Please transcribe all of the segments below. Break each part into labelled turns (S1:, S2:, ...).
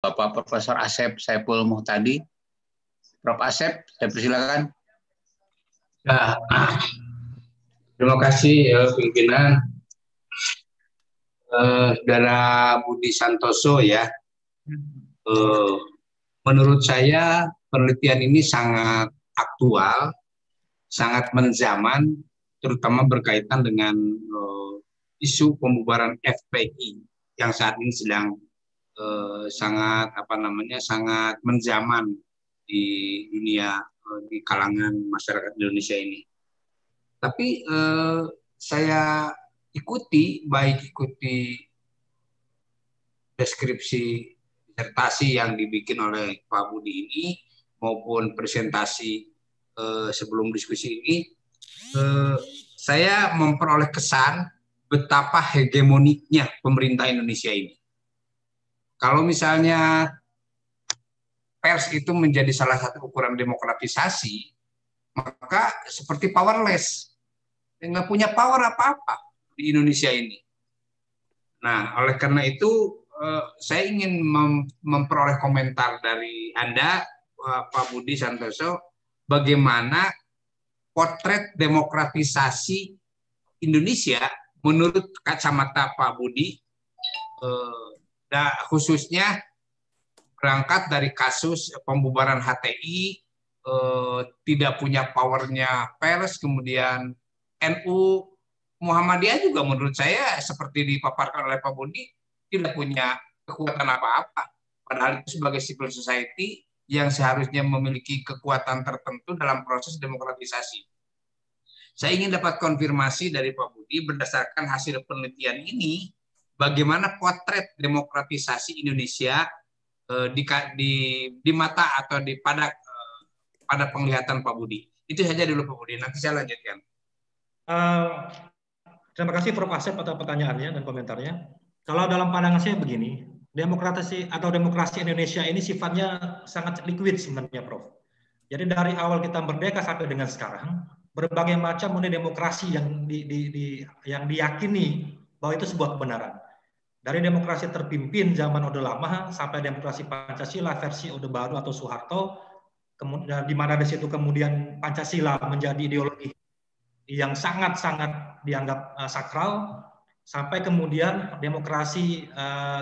S1: Bapak Profesor Asep Saiful Muhtadi. Prof. Asep, saya persilakan.
S2: Ya, terima kasih pimpinan Saudara Budi Santoso ya. Menurut saya penelitian ini sangat aktual, sangat menzaman, terutama berkaitan dengan isu pembubaran FPI yang saat ini sedang sangat menzaman di dunia, di kalangan masyarakat Indonesia ini. Tapi saya ikuti deskripsi disertasi yang dibikin oleh Pak Budi ini maupun presentasi sebelum diskusi ini, saya memperoleh kesan betapa hegemoniknya pemerintah Indonesia ini. Kalau misalnya pers itu menjadi salah satu ukuran demokratisasi, maka seperti powerless, nggak punya power apa-apa di Indonesia ini. Nah, oleh karena itu saya ingin memperoleh komentar dari Anda, Pak Budi Santoso, bagaimana potret demokratisasi Indonesia menurut kacamata Pak Budi, khususnya berangkat dari kasus pembubaran HTI, tidak punya powernya pers, kemudian NU, Muhammadiyah juga menurut saya seperti dipaparkan oleh Pak Budi tidak punya kekuatan apa-apa. Padahal itu sebagai civil society yang seharusnya memiliki kekuatan tertentu dalam proses demokratisasi. Saya ingin dapat konfirmasi dari Pak Budi berdasarkan hasil penelitian ini, bagaimana potret demokratisasi Indonesia di mata atau pada penglihatan Pak Budi. Itu saja dulu Pak Budi, nanti saya lanjutkan.
S3: Terima kasih Prof. Asep atas pertanyaannya dan komentarnya. Kalau dalam pandangan saya begini, demokrasi Indonesia ini sifatnya sangat liquid sebenarnya, Prof. Jadi dari awal kita merdeka sampai dengan sekarang, berbagai macam model demokrasi yang diyakini bahwa itu sebuah kebenaran. Dari demokrasi terpimpin zaman Orde Lama sampai demokrasi Pancasila versi Orde Baru atau Soeharto, kemudian di mana di situ kemudian Pancasila menjadi ideologi yang sangat-sangat dianggap sakral, sampai kemudian demokrasi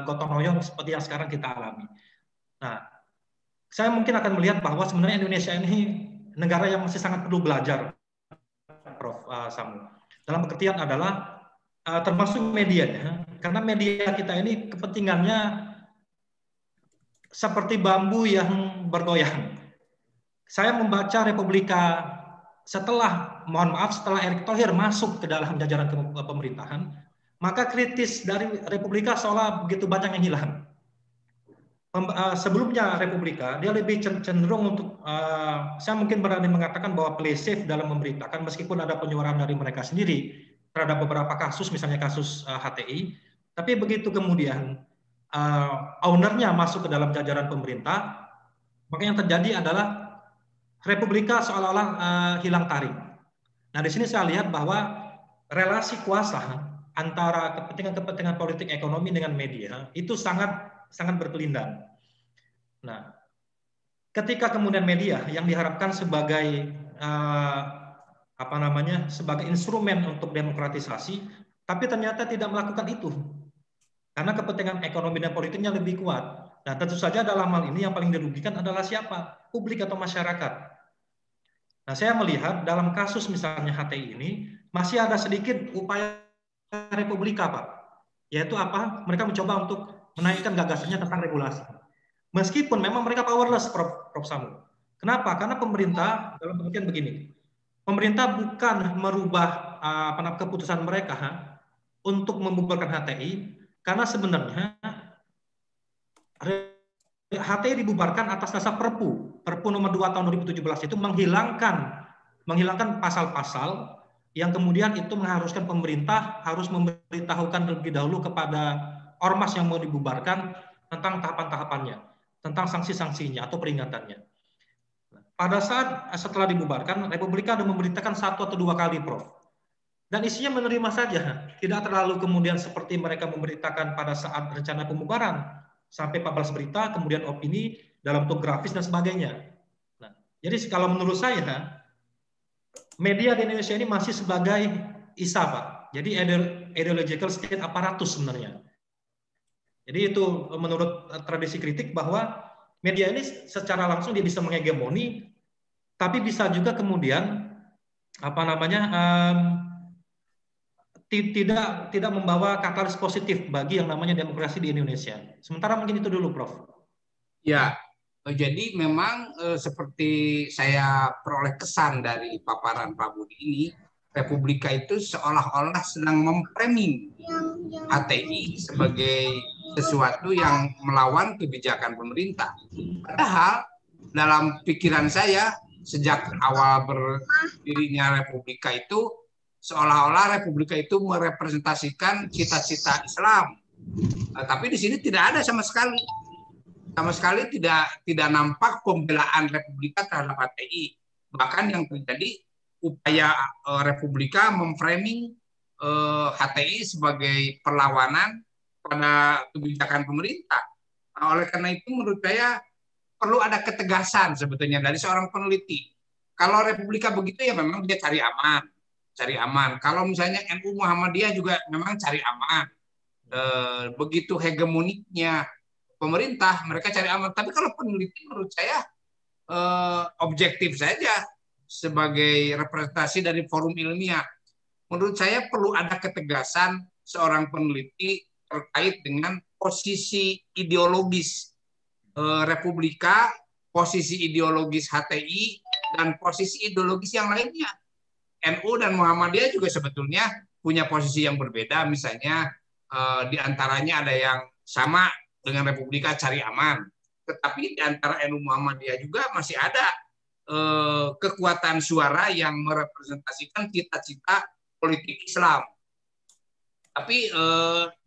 S3: gotong royong seperti yang sekarang kita alami. Nah, saya mungkin akan melihat bahwa sebenarnya Indonesia ini negara yang masih sangat perlu belajar, Prof. Samu. Dalam pengertian adalah termasuk media, karena media kita ini kepentingannya seperti bambu yang bergoyang. Saya membaca Republika setelah Erick Thohir masuk ke dalam jajaran pemerintahan, maka kritis dari Republika seolah begitu banyak yang hilang. Sebelumnya Republika dia lebih cenderung untuk saya mungkin berani mengatakan bahwa play safe dalam memberitakan, meskipun ada penyuaran dari mereka sendiri terhadap beberapa kasus, misalnya kasus HTI, tapi begitu kemudian ownernya masuk ke dalam jajaran pemerintah, maka yang terjadi adalah Republika seolah-olah hilang taring. Nah, di sini saya lihat bahwa relasi kuasa antara kepentingan politik ekonomi dengan media itu sangat berkelindan. Nah, ketika kemudian media yang diharapkan sebagai sebagai instrumen untuk demokratisasi, tapi ternyata tidak melakukan itu karena kepentingan ekonomi dan politiknya lebih kuat. Nah, tentu saja dalam hal ini yang paling dirugikan adalah siapa? Publik atau masyarakat. Nah, saya melihat dalam kasus misalnya HTI ini masih ada sedikit upaya Republika, Pak. Yaitu apa? Mereka mencoba untuk menaikkan gagasannya tentang regulasi. Meskipun memang mereka powerless, Prof. Samu. Kenapa? Karena pemerintah dalam pengertian begini. Pemerintah bukan merubah keputusan mereka untuk membubarkan HTI, karena sebenarnya HTI dibubarkan atas dasar Perpu nomor 2 tahun 2017 itu menghilangkan pasal-pasal yang kemudian itu mengharuskan pemerintah harus memberitahukan terlebih dahulu kepada ormas yang mau dibubarkan tentang tahapan-tahapannya, tentang sanksi-sanksinya atau peringatannya. Pada saat setelah dibubarkan, Republika ada memberitakan 1 atau 2 kali, Prof. Dan isinya menerima saja, tidak terlalu kemudian seperti mereka memberitakan pada saat rencana pembubaran. sampai 14 berita, kemudian opini dalam bentuk grafis dan sebagainya. Nah, jadi kalau menurut saya media di Indonesia ini masih sebagai ISA, Pak. Jadi ideological state apparatus sebenarnya. Jadi itu menurut tradisi kritik bahwa media ini secara langsung dia bisa menghegemoni, tapi bisa juga kemudian tidak membawa katalis positif bagi yang namanya demokrasi di Indonesia. Sementara mungkin itu dulu, Prof.
S2: Ya, jadi memang seperti saya peroleh kesan dari paparan Pak Budi ini, Republika itu seolah-olah sedang memframing HTI sebagai sesuatu yang melawan kebijakan pemerintah. Padahal dalam pikiran saya sejak awal berdirinya Republika itu seolah-olah Republika itu merepresentasikan cita-cita Islam. Tapi di sini tidak ada sama sekali tidak nampak pembelaan Republika terhadap HTI. Bahkan yang terjadi upaya Republika memframing HTI sebagai perlawanan pada kebijakan pemerintah. Nah, oleh karena itu menurut saya perlu ada ketegasan sebetulnya dari seorang peneliti. Kalau Republika begitu ya memang dia cari aman. Kalau misalnya NU Muhammadiyah juga memang cari aman. Begitu hegemoniknya pemerintah, mereka cari aman. Tapi kalau peneliti menurut saya objektif saja sebagai representasi dari forum ilmiah. Menurut saya perlu ada ketegasan seorang peneliti terkait dengan posisi ideologis Republika, posisi ideologis HTI, dan posisi ideologis yang lainnya. NU dan Muhammadiyah juga sebetulnya punya posisi yang berbeda. Misalnya di antaranya ada yang sama dengan Republika cari aman. Tetapi di antara NU Muhammadiyah juga masih ada kekuatan suara yang merepresentasikan cita-cita politik Islam. Tapi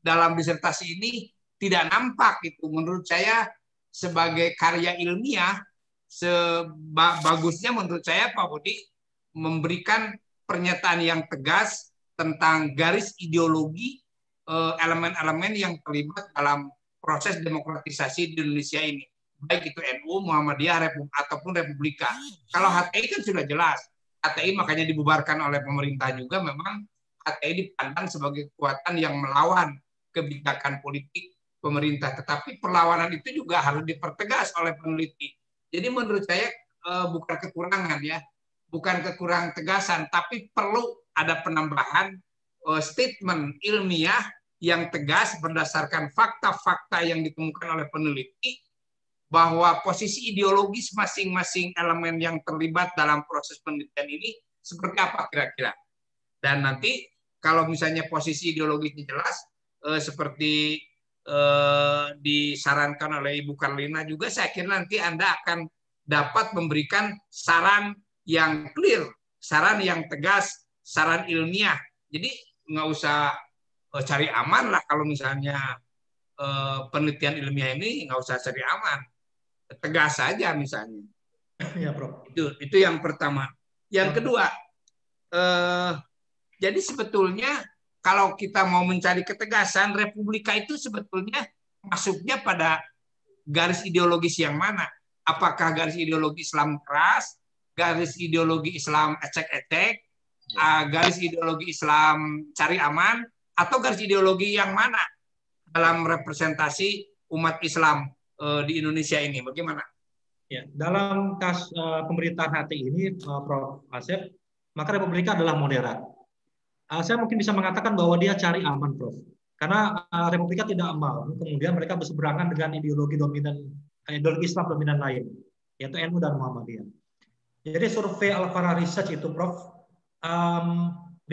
S2: dalam disertasi ini tidak nampak itu. Menurut saya sebagai karya ilmiah, sebagusnya menurut saya Pak Budi memberikan pernyataan yang tegas tentang garis ideologi elemen-elemen yang terlibat dalam proses demokratisasi di Indonesia ini. Baik itu NU, Muhammadiyah, ataupun Republika. Kalau HTI kan sudah jelas. HTI makanya dibubarkan oleh pemerintah juga, memang HTI dipandang sebagai kekuatan yang melawan kebijakan politik pemerintah. Tetapi perlawanan itu juga harus dipertegas oleh peneliti. Jadi menurut saya bukan kekurangan ya, bukan kekurangan tegasan, tapi perlu ada penambahan statement ilmiah yang tegas berdasarkan fakta-fakta yang ditemukan oleh peneliti bahwa posisi ideologis masing-masing elemen yang terlibat dalam proses penelitian ini seperti apa kira-kira. Dan nanti kalau misalnya posisi ideologisnya jelas seperti disarankan oleh Ibu Karlina juga, saya kira nanti Anda akan dapat memberikan saran yang clear, saran yang tegas, saran ilmiah. Jadi nggak usah cari aman lah kalau misalnya penelitian ilmiah ini nggak usah cari aman, tegas saja misalnya.
S3: Ya, Bro.
S2: Itu yang pertama. Yang kedua, jadi sebetulnya kalau kita mau mencari ketegasan, Republika itu sebetulnya masuknya pada garis ideologis yang mana? Apakah garis ideologi Islam keras, garis ideologi Islam ecek-ecek, garis ideologi Islam cari aman, atau garis ideologi yang mana dalam representasi umat Islam di Indonesia ini? Bagaimana?
S3: Ya, dalam kasus pemerintahan HTI ini, Prof. Asep, maka Republika adalah moderat. Saya mungkin bisa mengatakan bahwa dia cari aman, Prof. Karena Republika tidak mau kemudian mereka berseberangan dengan ideologi Islam dominan lain, yaitu NU dan Muhammadiyah. Jadi survei Alfara Research itu, Prof, 50%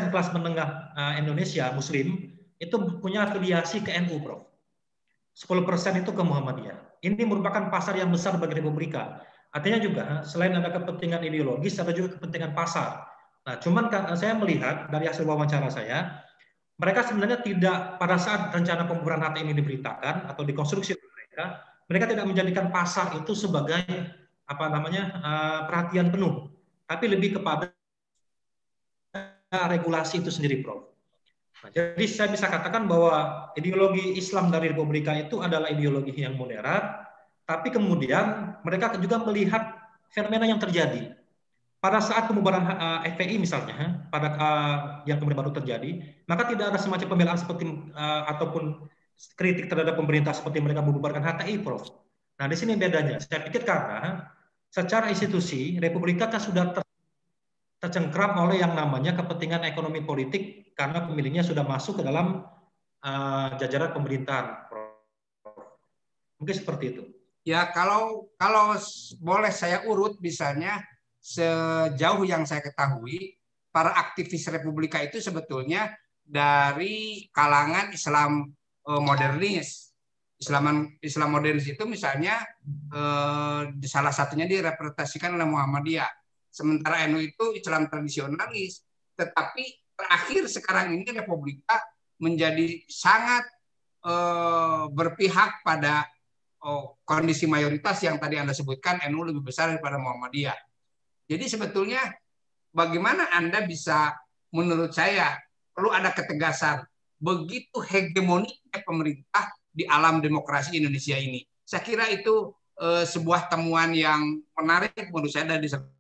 S3: kelas menengah Indonesia Muslim itu punya afiliasi ke NU, Prof. 10% itu ke Muhammadiyah. Ini merupakan pasar yang besar bagi Republika. Artinya juga selain ada kepentingan ideologis, ada juga kepentingan pasar. Nah, cuman saya melihat dari hasil wawancara saya, mereka sebenarnya tidak pada saat rencana pembubaran HTI ini diberitakan atau dikonstruksi mereka tidak menjadikan pasar itu sebagai perhatian penuh, tapi lebih kepada regulasi itu sendiri, Prof. Nah, jadi saya bisa katakan bahwa ideologi Islam dari Republika itu adalah ideologi yang moderat, tapi kemudian mereka juga melihat fenomena yang terjadi. Pada saat pembubaran FPI misalnya, yang kemudian baru terjadi, maka tidak ada semacam pembelaan seperti ataupun kritik terhadap pemerintah seperti mereka membubarkan HTI, Prof. Nah, di sini bedanya. Saya pikir karena secara institusi Republika kan sudah tercengkram oleh yang namanya kepentingan ekonomi politik karena pemilihnya sudah masuk ke dalam jajaran pemerintahan. Mungkin seperti itu.
S2: Ya, kalau boleh saya urut misalnya sejauh yang saya ketahui, para aktivis Republika itu sebetulnya dari kalangan Islam modernis. Islam modernis itu misalnya salah satunya direpresentasikan oleh Muhammadiyah. Sementara NU itu Islam tradisionalis. Tetapi terakhir sekarang ini Republika menjadi sangat berpihak pada kondisi mayoritas yang tadi Anda sebutkan, NU lebih besar daripada Muhammadiyah. Jadi sebetulnya bagaimana Anda bisa, menurut saya, perlu ada ketegasan. Begitu hegemoniknya pemerintah di alam demokrasi Indonesia ini. Saya kira itu sebuah temuan yang menarik menurut saya dari disertasi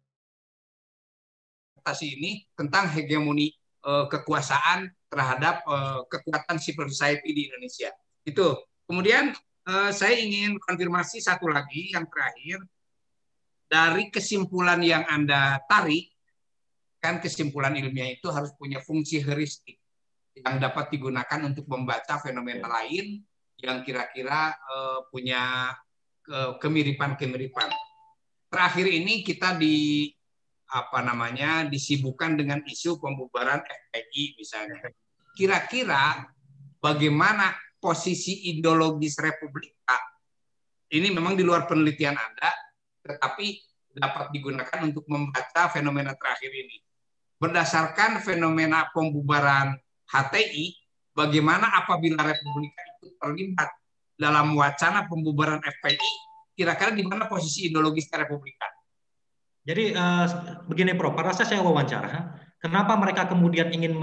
S2: ini tentang hegemoni kekuasaan terhadap kekuatan civil society di Indonesia. Itu. Kemudian saya ingin konfirmasi satu lagi yang terakhir. Dari kesimpulan yang Anda tarik, kan kesimpulan ilmiah itu harus punya fungsi heuristik yang dapat digunakan untuk membaca fenomena lain yang kira-kira punya kemiripan-kemiripan. Terakhir ini kita disibukkan dengan isu pembubaran FPI misalnya. Kira-kira bagaimana posisi ideologis Republika? Ini memang di luar penelitian Anda, tetapi dapat digunakan untuk membaca fenomena terakhir ini. Berdasarkan fenomena pembubaran HTI, bagaimana apabila Republika itu terlibat dalam wacana pembubaran FPI, kira-kira di mana posisi ideologis Republika?
S3: Jadi begini Prof, pada saat saya wawancara, kenapa mereka kemudian ingin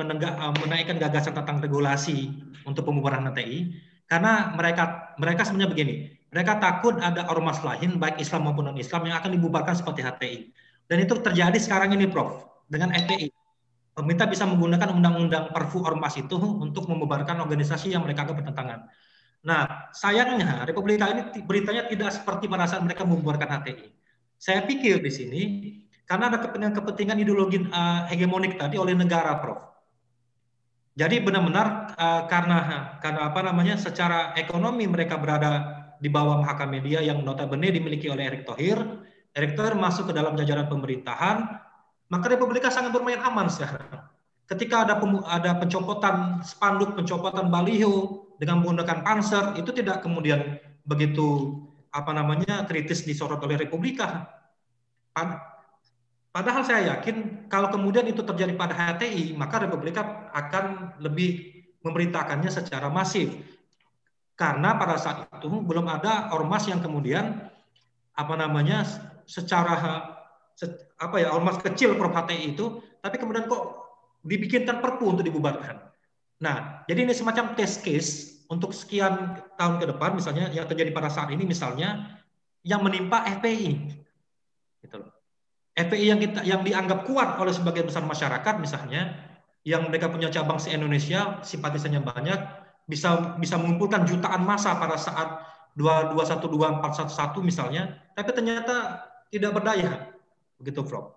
S3: menaikkan gagasan tentang regulasi untuk pembubaran HTI? Karena mereka sebenarnya begini, mereka takut ada ormas lain, baik Islam maupun non-Islam, yang akan dibubarkan seperti HTI. Dan itu terjadi sekarang ini, Prof, dengan FPI. Pemerintah bisa menggunakan undang-undang Perpu Ormas itu untuk membubarkan organisasi yang mereka anggap bertentangan. Nah, sayangnya Republika ini beritanya tidak seperti pada saat mereka membubarkan HTI. Saya pikir di sini, karena ada kepentingan ideologi hegemonik tadi oleh negara, Prof. Jadi benar-benar karena secara ekonomi mereka berada di bawah Mahakam Media yang notabene dimiliki oleh Erick Thohir. Erick Thohir masuk ke dalam jajaran pemerintahan, maka Republika sangat bermain aman sekarang. Ketika ada pencopotan spanduk, pencopotan baliho dengan menggunakan panser, itu tidak kemudian begitu kritis disorot oleh Republika. Padahal saya yakin kalau kemudian itu terjadi pada HTI, maka Republika akan lebih memberitakannya secara masif. Karena pada saat itu belum ada ormas yang kemudian ormas kecil Prof HTI itu, tapi kemudian kok dibikinkan perpu untuk dibubarkan. Nah, jadi ini semacam test case untuk sekian tahun ke depan, misalnya yang terjadi pada saat ini, misalnya yang menimpa FPI, gitu loh. FPI yang dianggap kuat oleh sebagian besar masyarakat, misalnya, yang mereka punya cabang se-Indonesia, simpatisannya banyak, bisa mengumpulkan jutaan massa pada saat 212-411 misalnya, tapi ternyata tidak berdaya, begitu, Prof.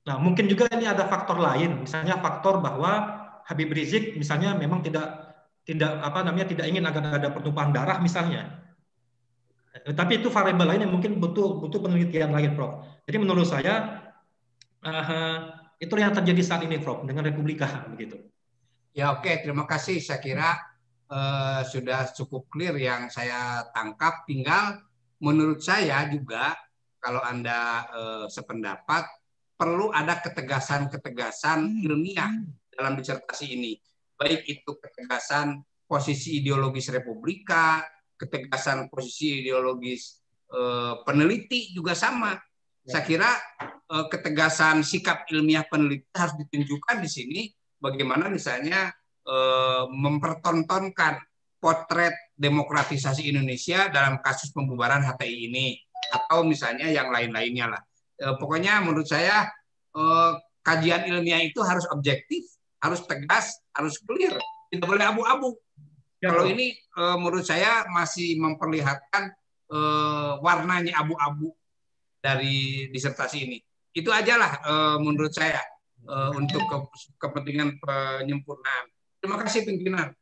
S3: Nah, mungkin juga ini ada faktor lain, misalnya faktor bahwa Habib Rizik misalnya memang tidak ingin agar ada pertumpahan darah misalnya. Tapi itu variabel lain yang mungkin butuh penelitian lain, Prof. Jadi menurut saya itu yang terjadi saat ini, Prof, dengan Republika begitu.
S2: Ya, oke, terima kasih. Saya kira sudah cukup clear yang saya tangkap. Tinggal menurut saya juga kalau Anda sependapat, perlu ada ketegasan ilmiah dalam disertasi ini. Baik itu ketegasan posisi ideologis Republika, ketegasan posisi ideologis peneliti juga sama. Saya kira ketegasan sikap ilmiah peneliti harus ditunjukkan di sini. Bagaimana misalnya mempertontonkan potret demokratisasi Indonesia dalam kasus pembubaran HTI ini, atau misalnya yang lain-lainnya lah. Pokoknya menurut saya kajian ilmiah itu harus objektif, harus tegas, harus clear, tidak boleh abu-abu. Ya, kalau ini menurut saya masih memperlihatkan warnanya abu-abu dari disertasi ini. Itu aja lah menurut saya untuk kepentingan penyempurnaan. Terima kasih pimpinan.